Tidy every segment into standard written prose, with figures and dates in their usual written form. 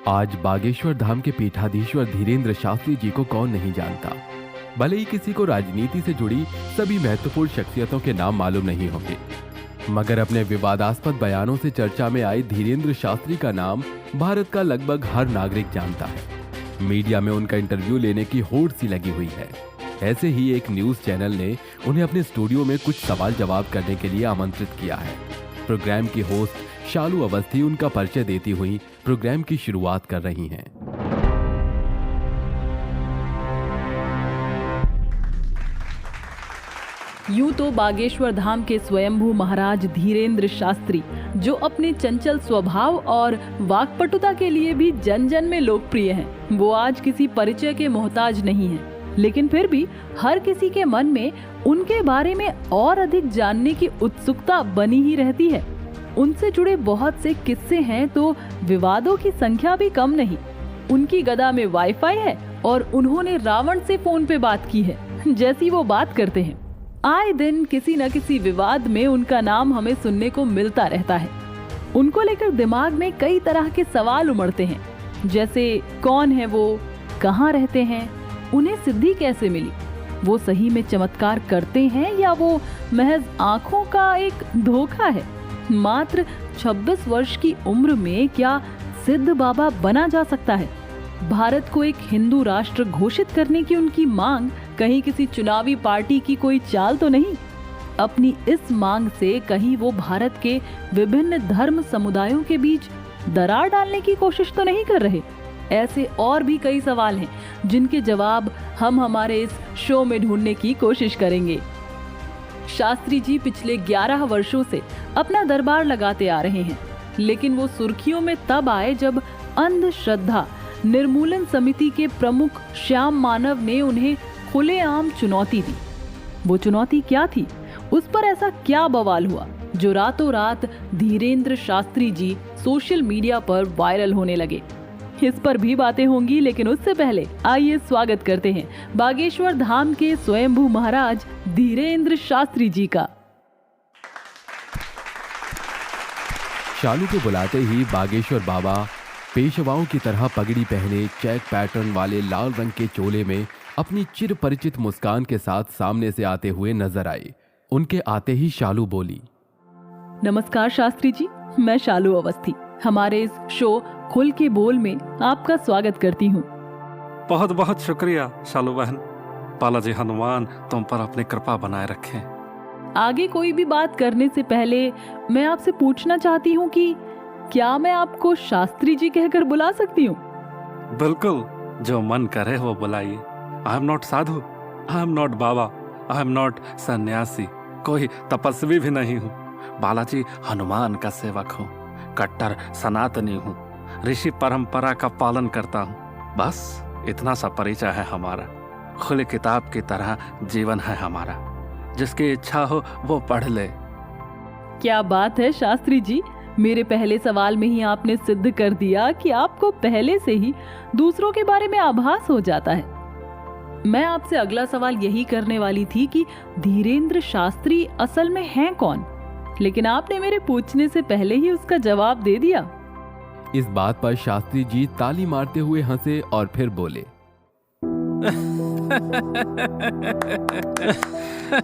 आज बागेश्वर धाम के पीठाधीश्वर धीरेंद्र शास्त्री जी को कौन नहीं जानता। भले ही किसी को राजनीति से जुड़ी सभी महत्वपूर्ण शख्सियतों के नाम मालूम नहीं होंगे, मगर अपने विवादास्पद बयानों से चर्चा में आए धीरेंद्र शास्त्री का नाम भारत का लगभग हर नागरिक जानता है। मीडिया में उनका इंटरव्यू लेने की होड़ सी लगी हुई है। ऐसे ही एक न्यूज चैनल ने उन्हें अपने स्टूडियो में कुछ सवाल जवाब करने के लिए आमंत्रित किया है। प्रोग्राम की होस्ट शालू अवस्थी उनका परिचय देती हुई प्रोग्राम की शुरुआत कर रही हैं। यूं तो बागेश्वर धाम के स्वयंभू महाराज धीरेंद्र शास्त्री, जो अपने चंचल स्वभाव और वाक्पटुता के लिए भी जन जन में लोकप्रिय हैं, वो आज किसी परिचय के मोहताज नहीं हैं। लेकिन फिर भी हर किसी के मन में उनके बारे में और अधिक जानने की उत्सुकता बनी ही रहती है। उनसे जुड़े बहुत से किस्से हैं तो विवादों की संख्या भी कम नहीं। उनकी गदा में वाईफाई है और उन्होंने रावण से फोन पे बात की है, जैसी वो बात करते हैं। आए दिन किसी न किसी विवाद में उनका नाम हमें सुनने को मिलता रहता है। उनको लेकर दिमाग में कई तरह के सवाल उमड़ते हैं, जैसे कौन है वो, कहाँ रहते हैं, उन्हें सिद्धि कैसे मिली, वो सही में चमत्कार करते हैं या वो महज आंखों का एक धोखा है। मात्र 26 वर्ष की उम्र में क्या सिद्ध बाबा बना जा सकता है? भारत को एक हिंदू राष्ट्र घोषित करने की उनकी मांग कहीं किसी चुनावी पार्टी की कोई चाल तो नहीं? अपनी इस मांग से कहीं वो भारत के विभिन्न धर्म समुदायों के बीच दरार डालने की कोशिश तो नहीं कर रहे? ऐसे और भी कई सवाल हैं जिनके जवाब हम हमारे इस शो में ढूंढने की कोशिश करेंगे। शास्त्री जी पिछले 11 वर्षों से अपना दरबार लगाते आ रहे हैं, लेकिन वो सुर्खियों में तब आए जब अंधश्रद्धा निर्मूलन समिति के प्रमुख श्याम मानव ने उन्हें खुलेआम चुनौती दी। वो चुनौती क्या थी? उस पर ऐसा क्या बवाल हुआ जो रातों रात धीरेंद्र शास्त्री जी सोशल मीडिया पर वायरल होने लगे? इस पर भी बातें होंगी, लेकिन उससे पहले आइए स्वागत करते हैं बागेश्वर धाम के स्वयंभू महाराज धीरेंद्र शास्त्री जी का। शालू को बुलाते ही बागेश्वर बाबा पेशवाओं की तरह पगड़ी पहने चेक पैटर्न वाले लाल रंग के चोले में अपनी चिर परिचित मुस्कान के साथ सामने से आते हुए नजर आए। उनके आते ही शालू बोली, नमस्कार शास्त्री जी, मैं शालू अवस्थी हमारे इस शो खुल के बोल में आपका स्वागत करती हूँ। बहुत बहुत शुक्रिया शालू बहन। बालाजी हनुमान तुम पर अपनी कृपा बनाए रखें। आगे कोई भी बात करने से पहले मैं आपसे पूछना चाहती हूँ कि क्या मैं आपको शास्त्री जी कहकर बुला सकती हूँ? बिल्कुल, जो मन करे वो बुलाइए। I am not Sadhu, I am not Baba, I am not सन्यासी, कोई तपस्वी भी नहीं हूँ। बालाजी हनुमान का सेवक हूँ, कट्टर सनातनी हूँ, ऋषि परंपरा का पालन करता हूँ। बस इतना सा परिचय है हमारा। खुली किताब की तरह जीवन है हमारा, जिसकी इच्छा हो वो पढ़ ले। क्या बात है शास्त्री जी, मेरे पहले सवाल में ही आपने सिद्ध कर दिया कि आपको पहले से ही दूसरों के बारे में आभास हो जाता है। मैं आपसे अगला सवाल यही करने वाली थी कि धीरेंद्र शास्त्री असल में हैं कौन, लेकिन आपने मेरे पूछने से पहले ही उसका जवाब दे दिया। इस बात पर शास्त्री जी ताली मारते हुए हंसे और फिर बोले,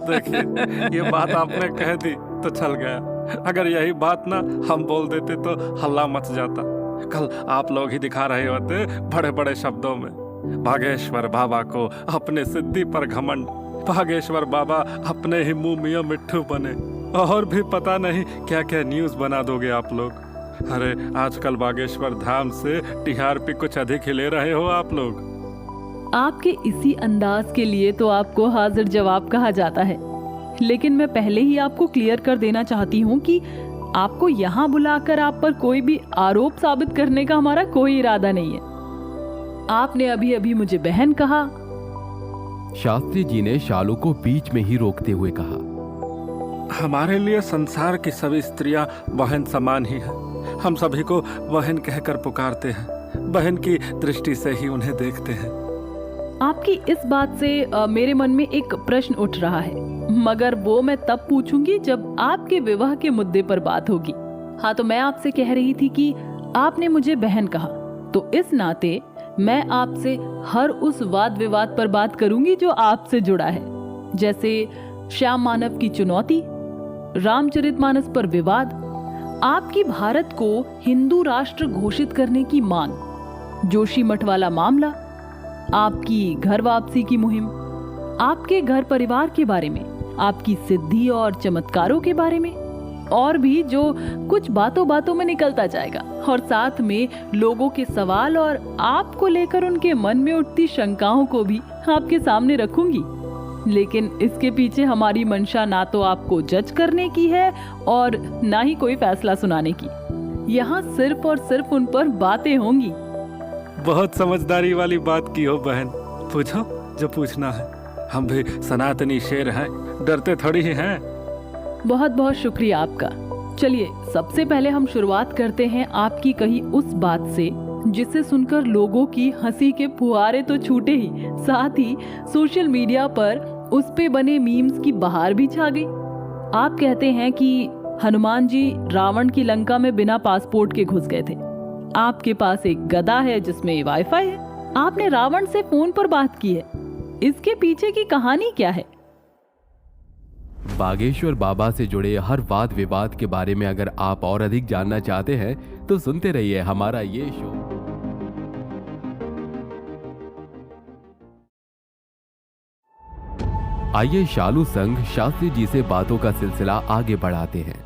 देखिए, ये बात आपने कह दी तो चल गया। अगर यही बात ना हम बोल देते तो हल्ला मच जाता। कल आप लोग ही दिखा रहे होते बड़े बड़े शब्दों में, बागेश्वर बाबा को अपने सिद्धि पर घमंड, बागेश्वर बाबा अपने ही मुंह मियां मिट्ठू बने, और भी पता नहीं क्या क्या न्यूज बना दोगे आप लोग। अरे आजकल बागेश्वर धाम से टीआरपी कुछ अधिक ही ले रहे हो आप लोग। आपके इसी अंदाज के लिए तो आपको हाजिर जवाब कहा जाता है, लेकिन मैं पहले ही आपको क्लियर कर देना चाहती हूँ कि आपको यहाँ बुलाकर आप पर कोई भी आरोप साबित करने का हमारा कोई इरादा नहीं है। आपने अभी अभी मुझे बहन कहा। शास्त्री जी ने शालू को बीच में ही रोकते हुए कहा, हमारे लिए संसार की सभी स्त्रियां बहन समान ही है। हम सभी को बहन कहकर पुकारते हैं, बहन की दृष्टि से ही उन्हें देखते हैं। आपकी इस बात से मेरे मन में एक प्रश्न उठ रहा है, मगर वो मैं तब पूछूंगी जब आपके विवाह के मुद्दे पर बात होगी। हाँ, तो मैं आपसे कह रही थी कि आपने मुझे बहन कहा, तो इस नाते मैं आपसे हर उस वाद विवाद पर बात करूंगी जो आपसे जुड़ा है, जैसे श्याम मानव की चुनौती, रामचरितमानस पर विवाद, आपकी भारत को हिंदू राष्ट्र घोषित करने की मांग, जोशीमठ वाला मामला, आपकी घर वापसी की मुहिम, आपके घर परिवार के बारे में, आपकी सिद्धि और चमत्कारों के बारे में, और भी जो कुछ बातों बातों में निकलता जाएगा, और साथ में लोगों के सवाल और आपको लेकर उनके मन में उठती शंकाओं को भी आपके सामने रखूंगी। लेकिन इसके पीछे हमारी मंशा ना तो आपको जज करने की है और ना ही कोई फैसला सुनाने की। यहाँ सिर्फ और सिर्फ उन पर बातें होंगी। बहुत समझदारी वाली बात की हो बहन, पूछो जो पूछना है। हम भी सनातनी शेर हैं, डरते थोड़ी ही हैं। बहुत बहुत शुक्रिया आपका। चलिए सबसे पहले हम शुरुआत करते हैं आपकी कही उस बात से जिसे सुनकर लोगों की हंसी के फुहारे तो छूटे ही, साथ ही सोशल मीडिया पर उस पे बने मीम्स की बहार भी छा गई। आप कहते हैं कि हनुमान जी रावण की लंका में बिना पासपोर्ट के घुस गए थे। आपके पास एक गदा है जिसमें वाईफाई है। आपने रावण से फोन पर बात की है। इसके पीछे की कहानी क्या है? बागेश्वर बाबा से जुड़े हर वाद विवाद के बारे में अगर आप और अधिक जानना चाहते हैं तो सुनते रहिए हमारा ये शो। आइए शालू संग शास्त्री जी से बातों का सिलसिला आगे बढ़ाते हैं।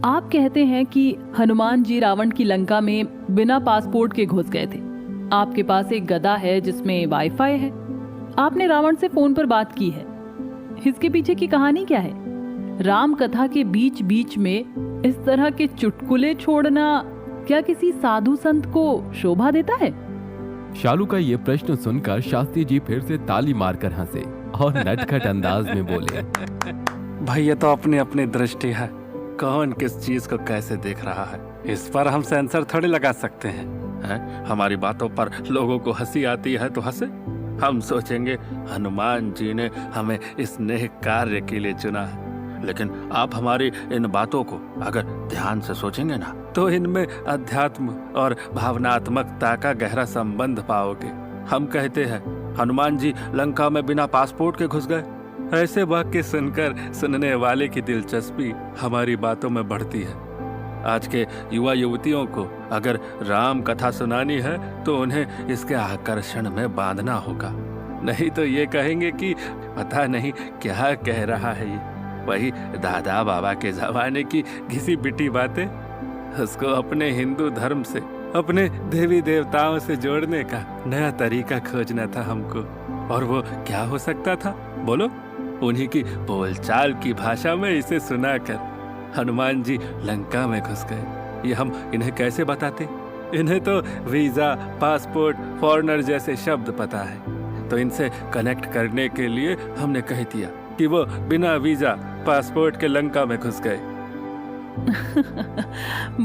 आप कहते हैं कि हनुमान जी रावण की लंका में बिना पासपोर्ट के घुस गए थे। आपके पास एक गदा है जिसमें वाईफाई है। आपने रावण से फोन पर बात की है। इसके पीछे की कहानी क्या है? राम कथा के बीच बीच में इस तरह के चुटकुले छोड़ना क्या किसी साधु संत को शोभा देता है? शालू का ये प्रश्न सुनकर शास्त्री जी फिर से ताली मारकर हंसे और नटखट अंदाज में बोले, भाई ये तो अपनी अपनी दृष्टि है, कौन किस चीज को कैसे देख रहा है इस पर हम सेंसर थोड़ी लगा सकते हैं? हमारी बातों पर लोगों को हंसी आती है तो हंसे। हम सोचेंगे हनुमान जी ने हमें इस नेक कार्य के लिए चुना है, लेकिन आप हमारी इन बातों को अगर ध्यान से सोचेंगे ना तो इनमें अध्यात्म और भावनात्मकता का गहरा संबंध पाओगे। हम कहते हैं हनुमान जी लंका में बिना पासपोर्ट के घुस गए। ऐसे वाक्य सुनकर सुनने वाले की दिलचस्पी हमारी बातों में बढ़ती है। आज के युवा युवतियों को अगर राम कथा सुनानी है तो उन्हें इसके आकर्षण में बांधना होगा, नहीं तो ये कहेंगे कि पता नहीं क्या कह रहा है ये, वही दादा बाबा के जमाने की घिसी पिटी बातें। उसको अपने हिंदू धर्म से, अपने देवी देवताओं से जोड़ने का नया तरीका खोजना था हमको। और वो क्या हो सकता था बोलो? उन्हीं की बोलचाल की भाषा में इसे सुनाकर हनुमान जी लंका में घुस गए। ये हम इन्हें कैसे बताते? इन्हें तो वीजा, पासपोर्ट, फॉरेनर जैसे शब्द पता है, तो इनसे कनेक्ट करने के लिए हमने कह दिया कि वो बिना वीजा पासपोर्ट के लंका में घुस गए।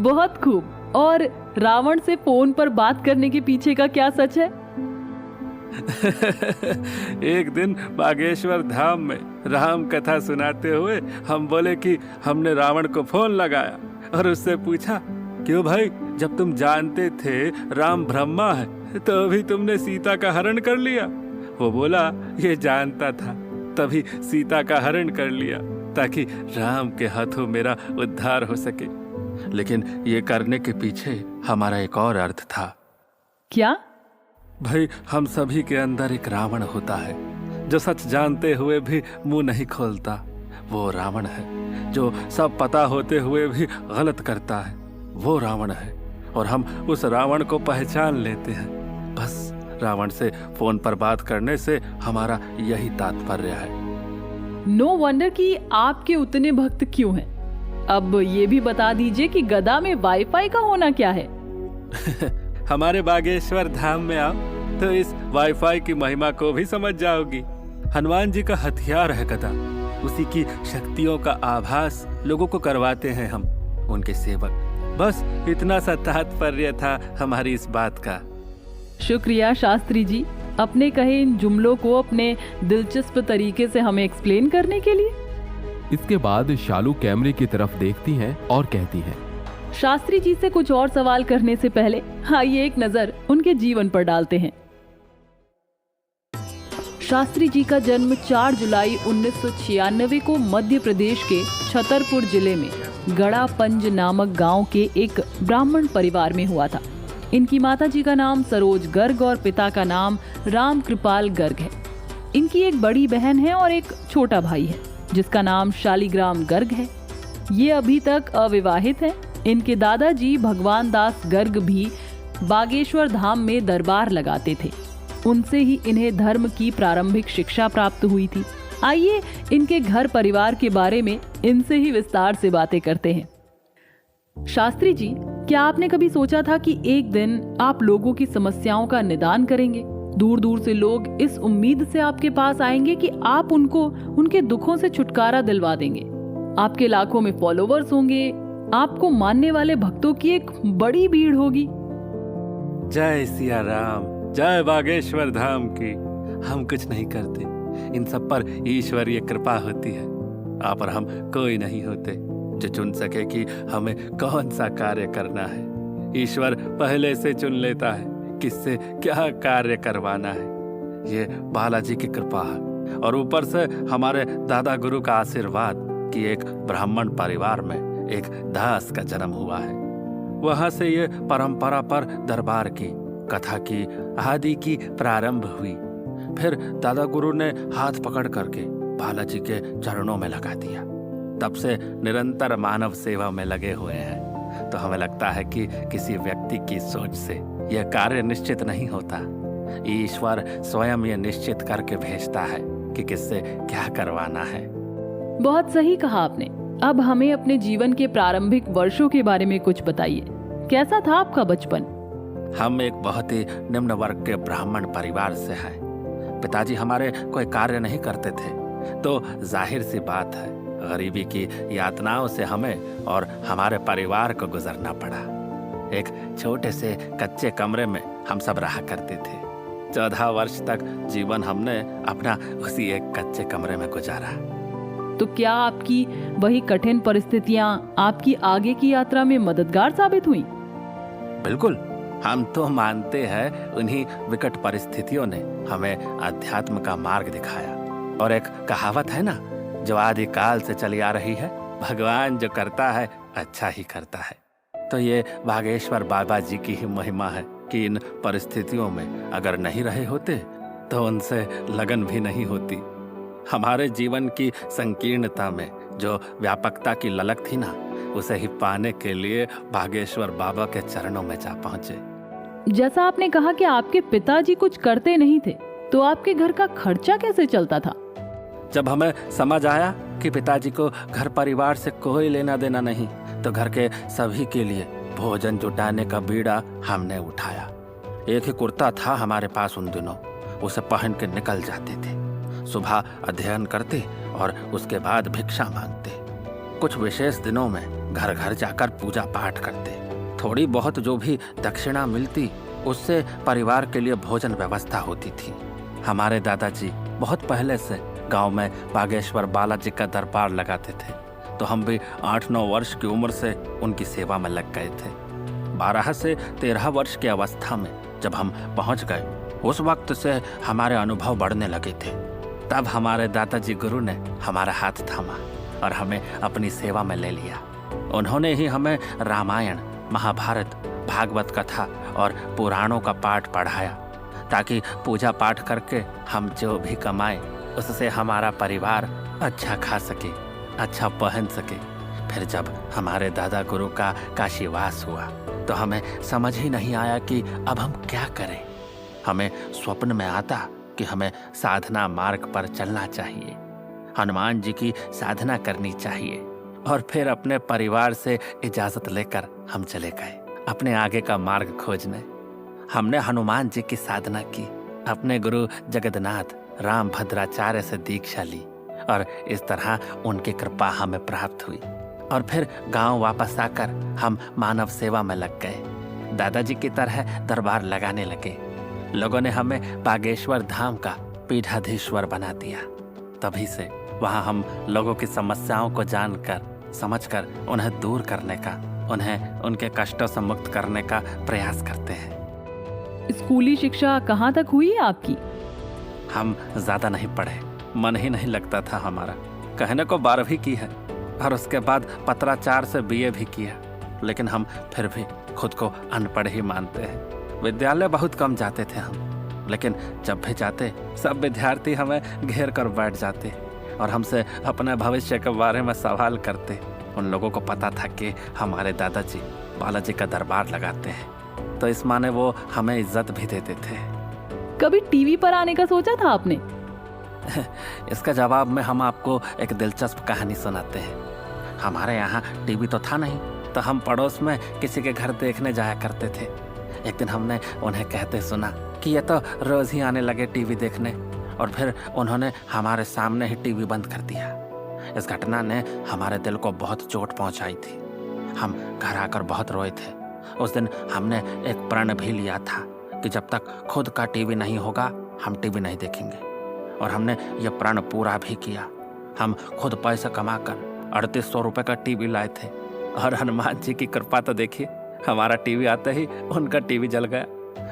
बहुत खूब। और रावण से फोन पर बात करने के पीछे का क्या सच है? एक दिन बागेश्वर धाम में राम कथा सुनाते हुए हम बोले कि हमने रावण को फोन लगाया और उससे पूछा, क्यों भाई, जब तुम जानते थे राम ब्रह्मा है तो अभी तुमने सीता का हरण कर लिया? वो बोला ये जानता था तभी सीता का हरण कर लिया ताकि राम के हाथों मेरा उद्धार हो सके। लेकिन ये करने के पीछे हमारा एक और अर्थ था। क्या? भाई हम सभी के अंदर एक रावण होता है जो सच जानते हुए भी मुंह नहीं खोलता। वो रावण है जो सब पता होते हुए भी गलत करता है। वो रावण है और हम उस रावण को पहचान लेते हैं। बस रावण से फोन पर बात करने से हमारा यही तात्पर्य है। नो वंडर कि आपके उतने भक्त क्यों हैं। अब ये भी बता दीजिए कि गदा में वाईफाई का होना क्या है? हमारे बागेश्वर धाम में आओ तो इस वाईफाई की महिमा को भी समझ जाओगी। हनुमान जी का हथियार है गदा। उसी की शक्तियों का आभास लोगों को करवाते हैं हम, उनके सेवक। बस इतना सा तात्पर्य था हमारी इस बात का। शुक्रिया शास्त्री जी, अपने कहे इन जुमलों को अपने दिलचस्प तरीके से हमें एक्सप्लेन करने के लिए। इसके बाद शालू कैमरे की तरफ देखती हैं और कहती हैं, शास्त्री जी से कुछ और सवाल करने से पहले आइए एक नजर उनके जीवन पर डालते हैं। शास्त्री जी का जन्म 4 जुलाई 1996 को मध्य प्रदेश के छतरपुर जिले में गड़ा पंज नामक गांव के एक ब्राह्मण परिवार में हुआ था। इनकी माता जी का नाम सरोज गर्ग और पिता का नाम राम कृपाल गर्ग है। इनकी एक बड़ी बहन है और एक छोटा भाई है जिसका नाम शालिग्राम गर्ग है। ये अभी तक अविवाहित है। इनके दादाजी भगवान दास गर्ग भी बागेश्वर धाम में दरबार लगाते थे। उनसे ही इन्हें धर्म की प्रारंभिक शिक्षा प्राप्त हुई थी। आइए इनके घर परिवार के बारे में इनसे ही विस्तार से बातें करते हैं। शास्त्री जी, क्या आपने कभी सोचा था कि एक दिन आप लोगों की समस्याओं का निदान करेंगे? दूर दूर से लोग इस उम्मीद से आपके पास आएंगे कि आप उनको उनके दुखों से छुटकारा दिलवा देंगे। आपके लाखों में फॉलोवर्स होंगे, आपको मानने वाले भक्तों की एक बड़ी भीड़ होगी। जय सिया राम, जय बागेश्वर धाम की। हम कुछ नहीं करते, इन सब पर ईश्वरीय कृपा होती है। आप और हम कोई नहीं होते जो चुन सके कि हमें कौन सा कार्य करना है। ईश्वर पहले से चुन लेता है किससे क्या कार्य करवाना है। ये बालाजी की कृपा है और ऊपर से हमारे दादा गुरु का आशीर्वाद कि एक ब्राह्मण परिवार में एक दास का जन्म हुआ है। वहां से ये परंपरा पर दरबार की कथा की आदि की प्रारंभ हुई। फिर दादा गुरु ने हाथ पकड़ करके बालाजी के चरणों में लगा दिया। तब से निरंतर मानव सेवा में लगे हुए हैं। तो हमें लगता है कि किसी व्यक्ति की सोच से यह कार्य निश्चित नहीं होता। ईश्वर स्वयं यह निश्चित करके भेजता है कि किससे क्या करवाना है। बहुत सही कहा आपने। अब हमें अपने जीवन के प्रारंभिक वर्षों के बारे में कुछ बताइए। कैसा था आपका बचपन? हम एक बहुत ही निम्न वर्ग के ब्राह्मण परिवार से हैं। पिताजी हमारे कोई कार्य नहीं करते थे, तो जाहिर सी बात है गरीबी की यातनाओं से हमें और हमारे परिवार को गुजरना पड़ा। एक छोटे से कच्चे कमरे में हम सब रहा करते थे। 14 वर्ष तक जीवन हमने अपना उसी एक कच्चे कमरे में गुजारा। तो क्या आपकी वही कठिन परिस्थितियां आपकी आगे की यात्रा में मददगार साबित हुई? बिल्कुल, हम तो मानते हैं उन्हीं विकट परिस्थितियों ने हमें अध्यात्म का मार्ग दिखाया। और एक कहावत है ना, जो आदिकाल से चली आ रही है, भगवान जो करता है अच्छा ही करता है। तो ये बागेश्वर बाबा जी की ही महिमा है कि इन परिस्थितियों में अगर नहीं रहे होते तो उनसे लगन भी नहीं होती। हमारे जीवन की संकीर्णता में जो व्यापकता की ललक थी ना, उसे ही पाने के लिए बागेश्वर बाबा के चरणों में जा पहुंचे। जैसा आपने कहा कि आपके पिताजी कुछ करते नहीं थे, तो आपके घर का खर्चा कैसे चलता था? जब हमें समझ आया कि पिताजी को घर परिवार से कोई लेना देना नहीं, तो घर के सभी के लिए भोजन जुटाने का बीड़ा हमने उठाया। एक ही कुर्ता था हमारे पास उन दिनों, उसे पहन के निकल जाते थे। सुबह अध्ययन करते और उसके बाद भिक्षा मांगते। कुछ विशेष दिनों में घर घर जाकर पूजा पाठ करते। थोड़ी बहुत जो भी दक्षिणा मिलती उससे परिवार के लिए भोजन व्यवस्था होती थी। हमारे दादाजी बहुत पहले से गांव में बागेश्वर बालाजी का दरबार लगाते थे, तो हम भी 8-9 वर्ष की उम्र से उनकी सेवा में लग गए थे। 12 से 13 वर्ष की अवस्था में जब हम पहुंच गए, उस वक्त से हमारे अनुभव बढ़ने लगे थे। तब हमारे दादाजी गुरु ने हमारा हाथ थामा और हमें अपनी सेवा में ले लिया। उन्होंने ही हमें रामायण, महाभारत, भागवत कथा और पुराणों का पाठ पढ़ाया, ताकि पूजा पाठ करके हम जो भी कमाए उससे हमारा परिवार अच्छा खा सके, अच्छा पहन सके। फिर जब हमारे दादा गुरु का काशीवास हुआ तो हमें समझ ही नहीं आया कि अब हम क्या करें। हमें स्वप्न में आता कि हमें साधना मार्ग पर चलना चाहिए, हनुमान जी की साधना करनी चाहिए। और फिर अपने परिवार से इजाज़त लेकर हम चले गए अपने आगे का मार्ग खोजने। हमने हनुमान जी की साधना की, अपने गुरु जगन्नाथ राम भद्राचार्य से दीक्षा ली और इस तरह उनकी कृपा हमें प्राप्त हुई। और फिर गांव वापस आकर हम मानव सेवा में लग गए। दादाजी की तरह दरबार लगाने लगे। लोगों ने हमें बागेश्वर धाम का पीठाधीश्वर बना दिया। तभी से वहाँ हम लोगों की समस्याओं को जानकर, समझकर उन्हें दूर करने का उन्हें उनके कष्टों से मुक्त करने का प्रयास करते हैं। स्कूली शिक्षा कहाँ तक हुई है आपकी? हम ज़्यादा नहीं पढ़े, मन ही नहीं लगता था हमारा। कहने को 12वीं की है और उसके बाद पत्राचार से BA भी किया, लेकिन हम फिर भी खुद को अनपढ़ ही मानते हैं। विद्यालय बहुत कम जाते थे हम, लेकिन जब भी जाते सब विद्यार्थी हमें घेर कर बैठ जाते और हमसे अपने भविष्य के बारे में सवाल करते। उन लोगों को पता था कि हमारे दादाजी बालाजी का दरबार लगाते हैं, तो इस माने वो हमें इज्जत भी देते थे। कभी टीवी पर आने का सोचा था आपने? इसका जवाब में हम आपको एक दिलचस्प कहानी सुनाते हैं। हमारे यहाँ टीवी तो था नहीं, तो हम पड़ोस में किसी के घर देखने जाया करते थे। एक दिन हमने उन्हें कहते सुना कि ये तो रोज ही आने लगे टीवी देखने, और फिर उन्होंने हमारे सामने ही टीवी बंद कर दिया। इस घटना ने हमारे दिल को बहुत चोट पहुंचाई थी। हम घर आकर बहुत रोए थे। उस दिन हमने एक प्रण भी लिया था कि जब तक खुद का टीवी नहीं होगा हम टीवी नहीं देखेंगे, और हमने ये प्रण पूरा भी किया। हम खुद पैसे कमाकर 3800 रुपये का टीवी लाए थे, और हनुमान जी की कृपा तो देखिए, हमारा टीवी आते ही उनका टीवी जल गया।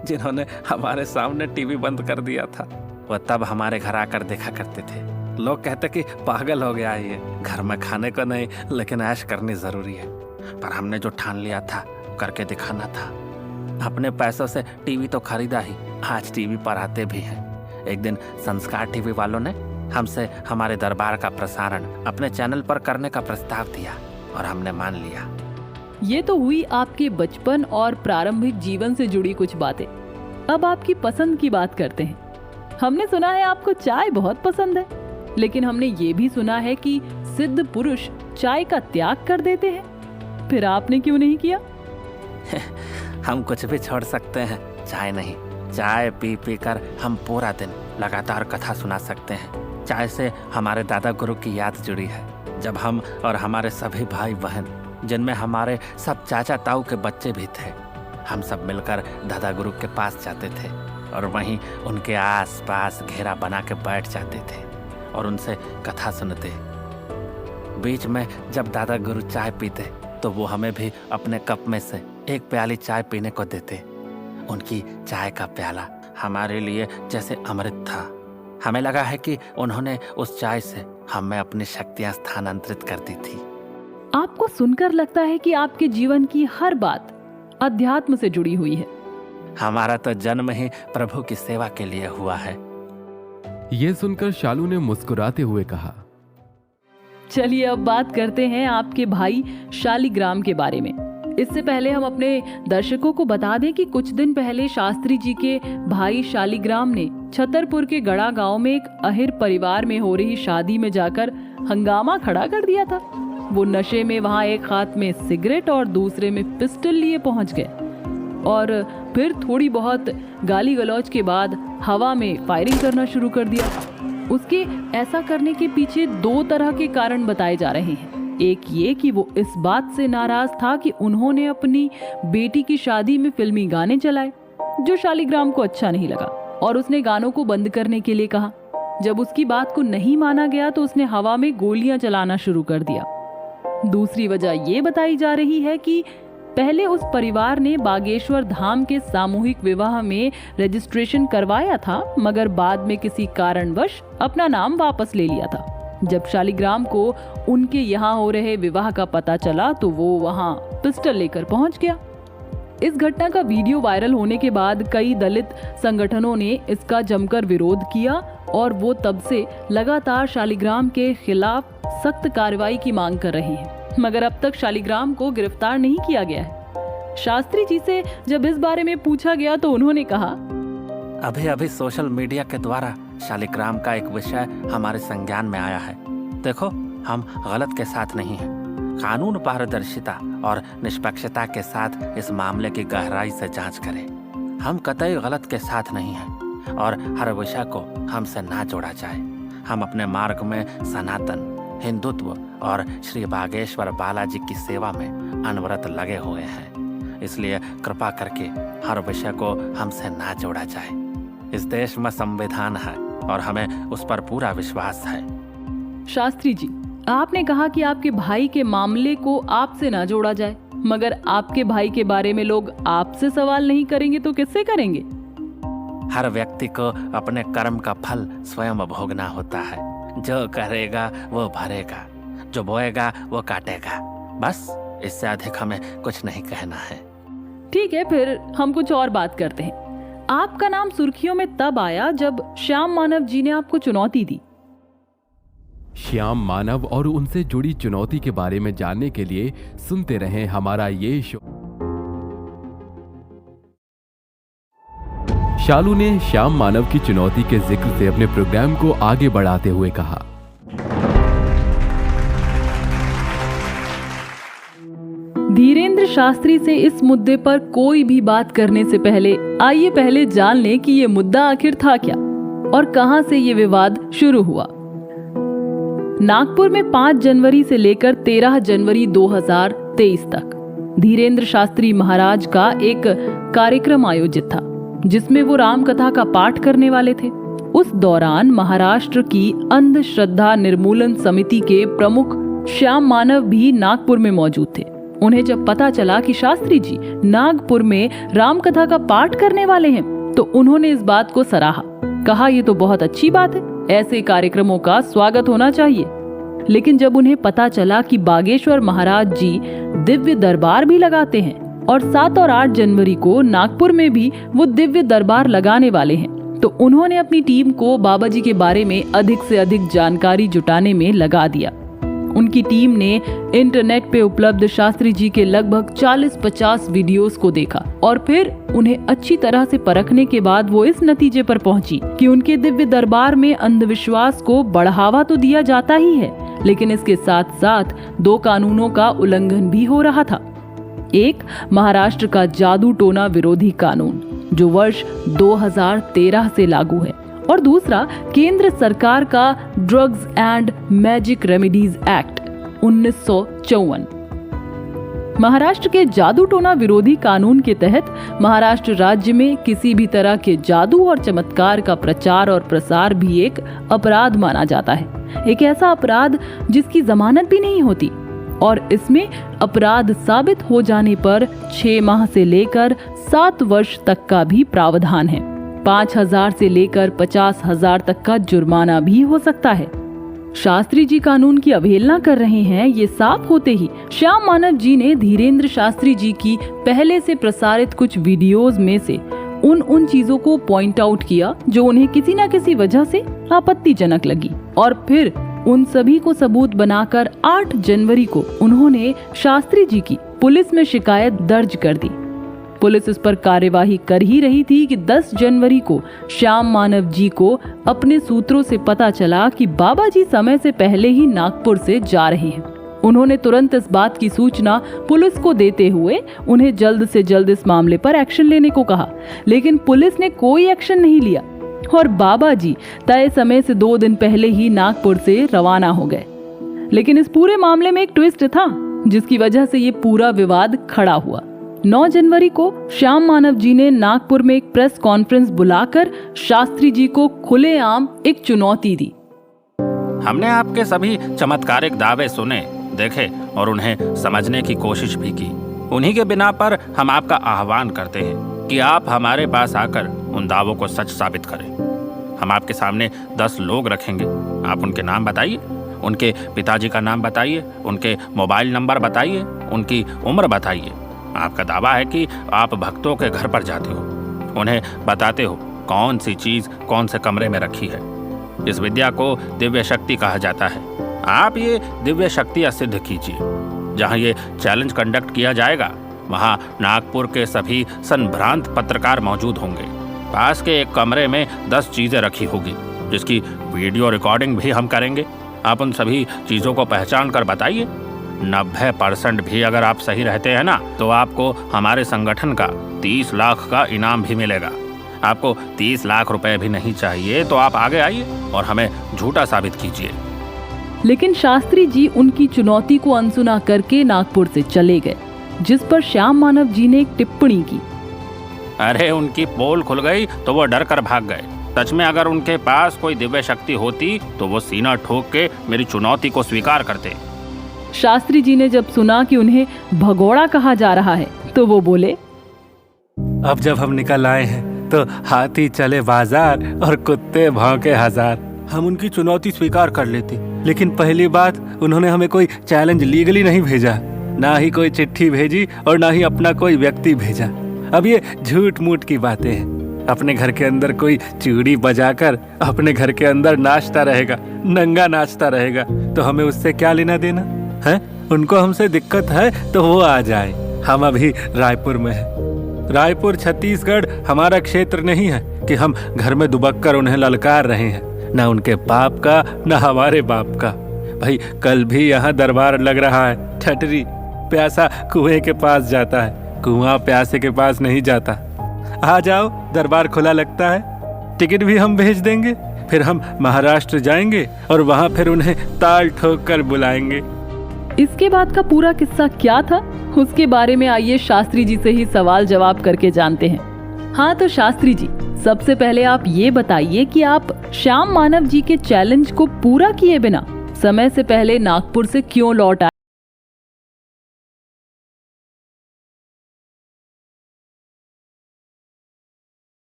जिन्होंने हमारे सामने टीवी बंद कर दिया था वह तब हमारे घर आकर देखा करते थे। लोग कहते कि पागल हो गया ये, घर में खाने को नहीं लेकिन ऐश करनी ज़रूरी है। पर हमने जो ठान लिया था करके दिखाना था। अपने पैसों से टीवी तो खरीदा ही, आज टीवी पर आते भी हैं। एक दिन संस्कार टीवी वालों ने हमसे हमारे दरबार का प्रसारण अपने चैनल पर करने का प्रस्ताव दिया और हमने मान लिया। ये तो हुई आपके बचपन और प्रारंभिक जीवन से जुड़ी कुछ बातें। अब आपकी पसंद की बात करते हैं। हमने सुना है आपको चाय बहुत पसंद है, लेकिन हमने ये भी सुना है कि सिद्ध पुरुष चाय का त्याग कर देते हैं। फिर आपने क्यों नहीं किया? हम कुछ भी छोड़ सकते हैं, चाय नहीं। चाय पी पी कर हम पूरा दिन लगातार कथा सुना सकते हैं। चाय से हमारे दादा गुरु की याद जुड़ी है, जब हम और हमारे सभी भाई बहन, जिनमें हमारे सब चाचा ताऊ के बच्चे भी थे, हम सब मिलकर दादा गुरु के पास जाते थे और वहीं उनके आस पास घेरा बना के बैठ जाते थे और उनसे कथा सुनते। बीच में जब दादा गुरु चाय पीते तो वो हमें भी अपने कप में से एक प्याली चाय पीने को देते। उनकी चाय का प्याला हमारे लिए जैसे अमृत था। हमें लगा है कि उन्होंने उस चाय से हमें अपनी शक्तियां स्थानांतरित कर दी थी। आपको सुनकर लगता है कि आपके जीवन की हर बात अध्यात्म से जुड़ी हुई है। हमारा तो जन्म ही प्रभु की सेवा के लिए हुआ है। ये सुनकर शालू ने मुस्कुराते हुए कहा। चलिए अब बात करते हैं आपके भाई शालिग्राम के बारे में। इससे पहले हम अपने दर्शकों को बता दें कि कुछ दिन पहले शास्त्री जी के भाई शालिग्राम ने छतरपुर के गड़ा गांव में एक अहिर परिवार में हो रही शादी में जाकर हंगामा खड़ा कर दिया था। वो नशे में वहां एक हाथ में सिगरेट और दूसरे में पिस्टल लिए पहुंच गए और फिर थोड़ी बहुत गाली गलौज के बाद हवा में फायरिंग करना शुरू कर दिया। उसके ऐसा करने के पीछे दो तरह के कारण बताए जा रहे हैं। एक ये कि वो इस बात से नाराज था कि उन्होंने अपनी बेटी की शादी में फिल्मी गाने चलाए, जो शालिग्राम को अच्छा नहीं लगा और उसने गानों को बंद करने के लिए कहा। जब उसकी बात को नहीं माना गया तो उसने हवा में गोलियां चलाना शुरू कर दिया। दूसरी वजह ये बताई जा रही है कि पहले उस परिवार ने बागेश्वर धाम के सामूहिक विवाह में रजिस्ट्रेशन करवाया था, मगर बाद में किसी कारणवश अपना नाम वापस ले लिया था। जब शालिग्राम को उनके यहाँ हो रहे विवाह का पता चला तो वो वहाँ पिस्टल लेकर पहुँच गया। इस घटना का वीडियो वायरल होने के बाद कई दलित संगठनों ने इसका जमकर विरोध किया और वो तब से लगातार शालिग्राम के खिलाफ सख्त कार्रवाई की मांग कर रहे हैं, मगर अब तक शालिग्राम को गिरफ्तार नहीं किया गया है। शास्त्री जी से जब इस बारे में पूछा गया तो उन्होंने कहा, अभी अभी सोशल मीडिया के द्वारा शालिग्राम का एक विषय हमारे संज्ञान में आया है। देखो, हम गलत के साथ नहीं हैं। कानून पारदर्शिता और निष्पक्षता के साथ इस मामले की गहराई से जांच करें। हम कतई गलत के साथ नहीं हैं और हर विषय को हमसे ना जोड़ा जाए। हम अपने मार्ग में सनातन हिंदुत्व और श्री बागेश्वर बालाजी की सेवा में अनवरत लगे हुए हैं, इसलिए कृपा करके हर विषय को हमसे ना जोड़ा जाए। इस देश में संविधान है और हमें उस पर पूरा विश्वास है। शास्त्री जी, आपने कहा कि आपके भाई के मामले को आपसे ना जोड़ा जाए, मगर आपके भाई के बारे में लोग आपसे सवाल नहीं करेंगे तो किससे करेंगे? हर व्यक्ति को अपने कर्म का फल स्वयं भोगना होता है। जो करेगा वो भरेगा, जो बोएगा वो काटेगा। बस इससे अधिक हमें कुछ नहीं कहना है। ठीक है, फिर हम कुछ और बात करते हैं। आपका नाम सुर्खियों में तब आया जब श्याम मानव जी ने आपको चुनौती दी। श्याम मानव और उनसे जुड़ी चुनौती के बारे में जानने के लिए सुनते रहें हमारा ये शो। शालू ने श्याम मानव की चुनौती के जिक्र से अपने प्रोग्राम को आगे बढ़ाते हुए कहा, धीरेंद्र शास्त्री से इस मुद्दे पर कोई भी बात करने से पहले आइए पहले जान लें कि ये मुद्दा आखिर था क्या और कहां से ये विवाद शुरू हुआ। नागपुर में 5 जनवरी से लेकर 13 जनवरी 2023 तक धीरेंद्र शास्त्री महाराज का एक कार्यक्रम आयोजित था जिसमें वो राम कथा का पाठ करने वाले थे। उस दौरान महाराष्ट्र की अंधश्रद्धा निर्मूलन समिति के प्रमुख श्याम मानव भी नागपुर में मौजूद थे। उन्हें जब पता चला कि शास्त्री जी नागपुर में राम कथा का पाठ करने वाले हैं तो उन्होंने इस बात को सराहा। कहा ये तो बहुत अच्छी बात है, ऐसे कार्यक्रमों का स्वागत होना चाहिए। लेकिन जब उन्हें पता चला कि बागेश्वर महाराज जी दिव्य दरबार भी लगाते हैं और 7 और 8 जनवरी को नागपुर में भी वो दिव्य दरबार लगाने वाले हैं तो उन्होंने अपनी टीम को बाबा जी के बारे में अधिक से अधिक जानकारी जुटाने में लगा दिया। उनकी टीम ने इंटरनेट पे उपलब्ध शास्त्री जी के लगभग 40-50 वीडियोस को देखा और फिर उन्हें अच्छी तरह से परखने के बाद वो इस नतीजे पर पहुंची कि उनके दिव्य दरबार में अंधविश्वास को बढ़ावा तो दिया जाता ही है, लेकिन इसके साथ साथ 2 कानूनों का उल्लंघन भी हो रहा था। एक महाराष्ट्र का जादू टोना विरोधी कानून जो वर्ष 2013 से लागू है और दूसरा केंद्र सरकार का drugs and magic remedies act 1954। Maharashtra के जादू टोना विरोधी कानून के तहत महाराष्ट्र राज्य में किसी भी तरह के जादू और चमत्कार का प्रचार और प्रसार भी एक अपराध माना जाता है। एक ऐसा अपराध जिसकी जमानत भी नहीं होती और इसमें अपराध साबित हो जाने पर 6 माह से लेकर 7 वर्ष तक का भी प्रावधान है। 5,000 से लेकर 50,000 तक का जुर्माना भी हो सकता है। शास्त्री जी कानून की अवहेलना कर रहे हैं, ये साफ होते ही श्याम मानव जी ने धीरेंद्र शास्त्री जी की पहले से प्रसारित कुछ वीडियोस में से उन चीजों को पॉइंट आउट किया जो उन्हें किसी न किसी वजह से आपत्तिजनक लगी और फिर उन सभी को सबूत बनाकर 8 जनवरी को उन्होंने शास्त्री जी की पुलिस में शिकायत दर्ज कर दी। पुलिस इस पर कार्यवाही कर ही रही थी कि 10 जनवरी को श्याम मानव जी को अपने सूत्रों से पता चला कि बाबा जी समय से पहले ही नागपुर से जा रहे हैं। उन्होंने तुरंत इस बात की सूचना पुलिस को देते हुए उन्हें जल्द से जल्द इस मामले पर एक्शन लेने को कहा, लेकिन पुलिस ने कोई एक्शन नहीं लिया और बाबा जी तय समय से 2 दिन पहले ही नागपुर से रवाना हो गए। लेकिन इस पूरे मामले में एक ट्विस्ट था जिसकी वजह से ये पूरा विवाद खड़ा हुआ। 9 जनवरी को श्याम मानव जी ने नागपुर में एक प्रेस कॉन्फ्रेंस बुलाकर शास्त्री जी को खुलेआम एक चुनौती दी। हमने आपके सभी चमत्कारिक दावे सुने, देखे और उन्हें समझने की कोशिश भी की। उन्हीं के बिना पर हम आपका आह्वान करते हैं कि आप हमारे पास आकर उन दावों को सच साबित करें। हम आपके सामने 10 लोग रखेंगे। आप उनके नाम बताइए, उनके पिताजी का नाम बताइए, उनके मोबाइल नंबर बताइए, उनकी उम्र बताइए। आपका दावा है कि आप भक्तों के घर पर जाते हो, उन्हें बताते हो कौन सी चीज कौन से कमरे में रखी है। इस विद्या को दिव्य शक्ति कहा जाता है। आप ये दिव्य शक्ति सिद्ध कीजिए। जहाँ ये चैलेंज कंडक्ट किया जाएगा वहाँ नागपुर के सभी संभ्रांत पत्रकार मौजूद होंगे। पास के एक कमरे में 10 चीजें रखी होगी जिसकी वीडियो रिकॉर्डिंग भी हम करेंगे। आप उन सभी चीजों को पहचान कर बताइए। 90% भी अगर आप सही रहते हैं ना तो आपको हमारे संगठन का 30 लाख का इनाम भी मिलेगा। आपको 30 लाख रुपए भी नहीं चाहिए तो आप आगे आइए और हमें झूठा साबित कीजिए। लेकिन शास्त्री जी उनकी चुनौती को अनसुना करके नागपुर से चले गए, जिस पर श्याम मानव जी ने एक टिप्पणी की। अरे उनकी पोल खुल गई तो वो डर कर भाग गए। सच में अगर उनके पास कोई दिव्य शक्ति होती तो वो सीना ठोक के मेरी चुनौती को स्वीकार करते। शास्त्री जी ने जब सुना कि उन्हें भगोड़ा कहा जा रहा है तो वो बोले, अब जब हम निकल आए हैं तो हाथी चले बाजार और कुत्ते भौंके हजार। हम उनकी चुनौती स्वीकार कर लेते, लेकिन पहली बात, उन्होंने हमें कोई चैलेंज लीगली नहीं भेजा, ना ही कोई चिट्ठी भेजी और ना ही अपना कोई व्यक्ति भेजा। अब ये झूठ मूठ की बातें हैं। अपने घर के अंदर कोई चूड़ी बजाकर अपने घर के अंदर नाचता रहेगा, नंगा नाचता रहेगा, तो हमें उससे क्या लेना देना है? उनको हमसे दिक्कत है तो वो आ जाए। हम अभी रायपुर में हैं। रायपुर छत्तीसगढ़ हमारा क्षेत्र नहीं है कि हम घर में दुबक कर उन्हें ललकार रहे हैं, ना उनके बाप का ना हमारे बाप का। भाई कल भी यहाँ दरबार लग रहा है। ठटरी प्यासा कुएं के पास जाता है, कुआं प्यासे के पास नहीं जाता। आ जाओ, दरबार खुला लगता है, टिकट भी हम भेज देंगे। फिर हम महाराष्ट्र जाएंगे और वहाँ फिर उन्हें ताल ठोक कर बुलाएंगे। इसके बाद का पूरा किस्सा क्या था, उसके बारे में आइए शास्त्री जी से ही सवाल जवाब करके जानते हैं। हाँ तो शास्त्री जी, सबसे पहले आप ये बताइए कि आप श्याम मानव जी के चैलेंज को पूरा किए बिना समय से पहले नागपुर से क्यों लौट आए?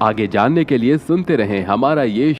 आगे जानने के लिए सुनते रहें हमारा ये